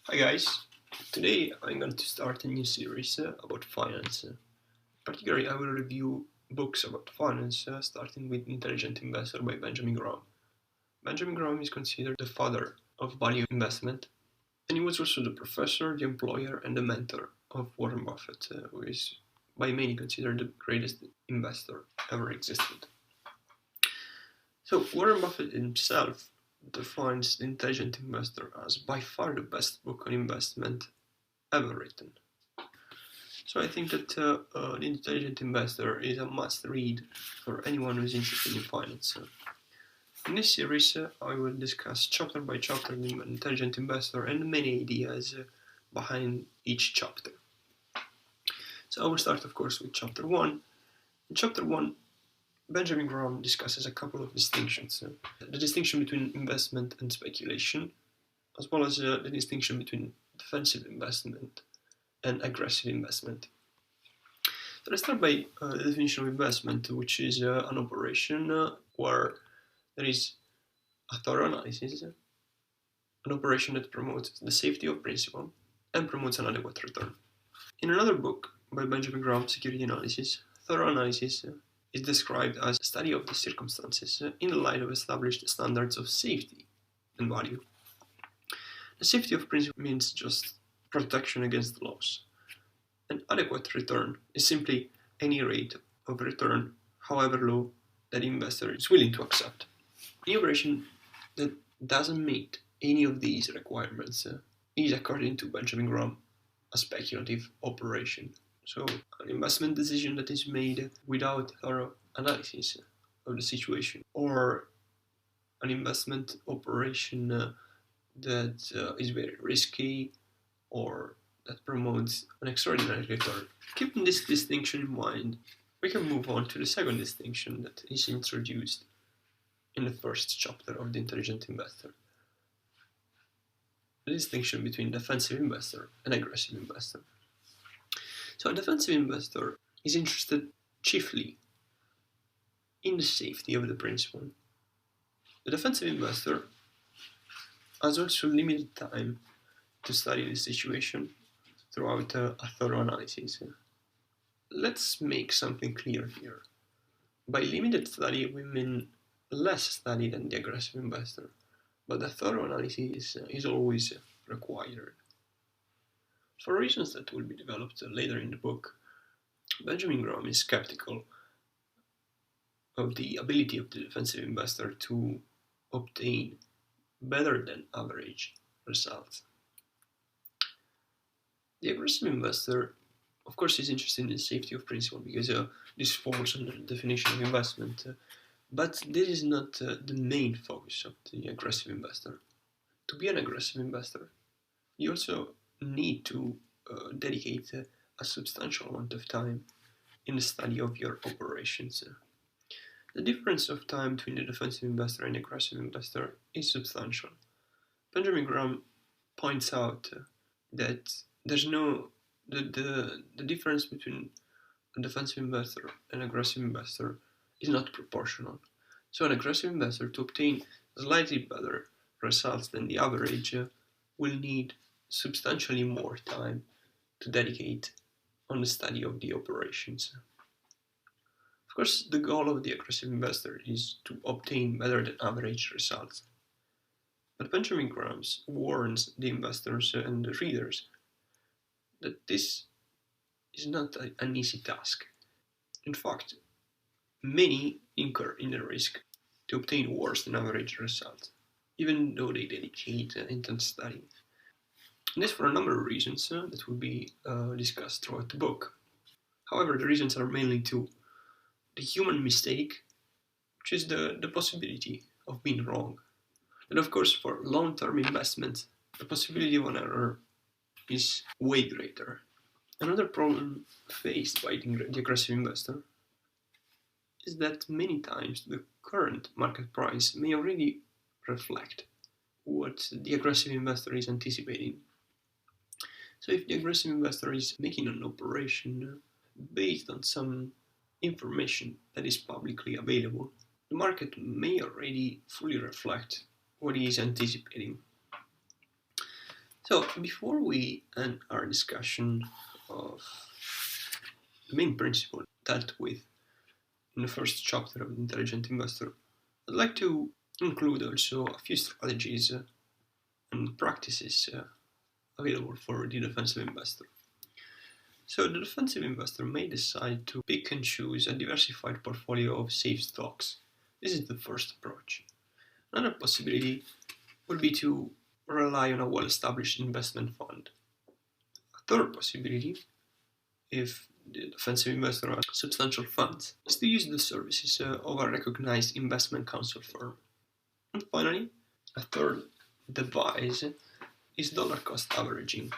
Hi guys, today I'm going to start a new series about finance. Particularly, I will review books about finance, starting with Intelligent Investor by Benjamin Graham. Benjamin Graham is considered the father of value investment, and he was also the professor, the employer, and the mentor of Warren Buffett, who is by many considered the greatest investor ever existed. So, Warren Buffett himself defines The Intelligent Investor as by far the best book on investment ever written. So I think that The Intelligent Investor is a must-read for anyone who is interested in finance. In this series, I will discuss chapter by chapter the Intelligent Investor and the main ideas behind each chapter. So I will start, of course, with chapter 1. In chapter 1, Benjamin Graham discusses a couple of distinctions. The distinction between investment and speculation, as well as the distinction between defensive investment and aggressive investment. So let's start by the definition of investment, which is an operation where there is a thorough analysis, an operation that promotes the safety of principal and promotes an adequate return. In another book by Benjamin Graham, Security Analysis, thorough analysis is described as a study of the circumstances in the light of established standards of safety and value. The safety of principal means just protection against loss. An adequate return is simply any rate of return, however low, that the investor is willing to accept. Any operation that doesn't meet any of these requirements is, according to Benjamin Graham, a speculative operation. So, an investment decision that is made without thorough analysis of the situation, or an investment operation that is very risky or that promotes an extraordinary return. Keeping this distinction in mind, we can move on to the second distinction that is introduced in the first chapter of The Intelligent Investor. The distinction between defensive investor and aggressive investor. So a defensive investor is interested chiefly in the safety of the principal. The defensive investor has also limited time to study the situation throughout a thorough analysis. Let's make something clear here. By limited study, we mean less study than the aggressive investor, but a thorough analysis is always required. For reasons that will be developed later in the book, Benjamin Graham is skeptical of the ability of the defensive investor to obtain better than average results. The aggressive investor, of course, is interested in the safety of principal because this falls under the definition of investment, but this is not the main focus of the aggressive investor. To be an aggressive investor, you also need to dedicate a substantial amount of time in the study of your operations. The difference of time between the defensive investor and the aggressive investor is substantial. Benjamin Graham points out that the difference between a defensive investor and aggressive investor is not proportional. So an aggressive investor, to obtain slightly better results than the average, will need substantially more time to dedicate on the study of the operations. Of course, the goal of the aggressive investor is to obtain better than average results. But Benjamin Graham warns the investors and the readers that this is not an easy task. In fact, many incur in the risk to obtain worse than average results, even though they dedicate intense study. And this for a number of reasons that will be discussed throughout the book. However, the reasons are mainly two. The human mistake, which is the possibility of being wrong. And of course, for long-term investment, the possibility of an error is way greater. Another problem faced by the aggressive investor is that many times the current market price may already reflect what the aggressive investor is anticipating. So if the aggressive investor is making an operation based on some information that is publicly available, the market may already fully reflect what he is anticipating. So, before we end our discussion of the main principle dealt with in the first chapter of the Intelligent Investor, I'd like to include also a few strategies and practices available for the defensive investor. So the defensive investor may decide to pick and choose a diversified portfolio of safe stocks. This is the first approach. Another possibility would be to rely on a well-established investment fund. A third possibility, if the defensive investor has substantial funds, is to use the services of a recognized investment counsel firm. And finally, a third device is dollar cost averaging,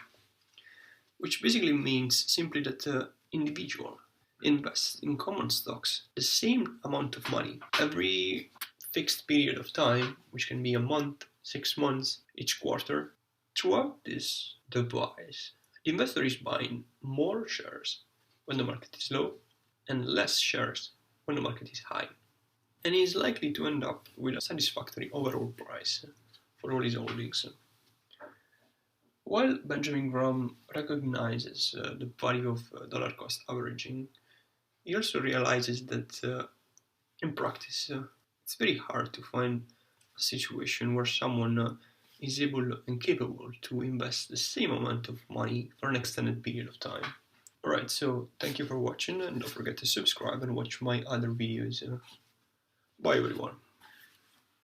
which basically means simply that the individual invests in common stocks the same amount of money every fixed period of time, which can be a month, 6 months, each quarter. Throughout this device, the investor is buying more shares when the market is low and less shares when the market is high, and he is likely to end up with a satisfactory overall price for all his holdings. While Benjamin Graham recognizes the value of dollar cost averaging, he also realizes that in practice it's very hard to find a situation where someone is able and capable to invest the same amount of money for an extended period of time. Alright, so thank you for watching, and don't forget to subscribe and watch my other videos. Bye everyone.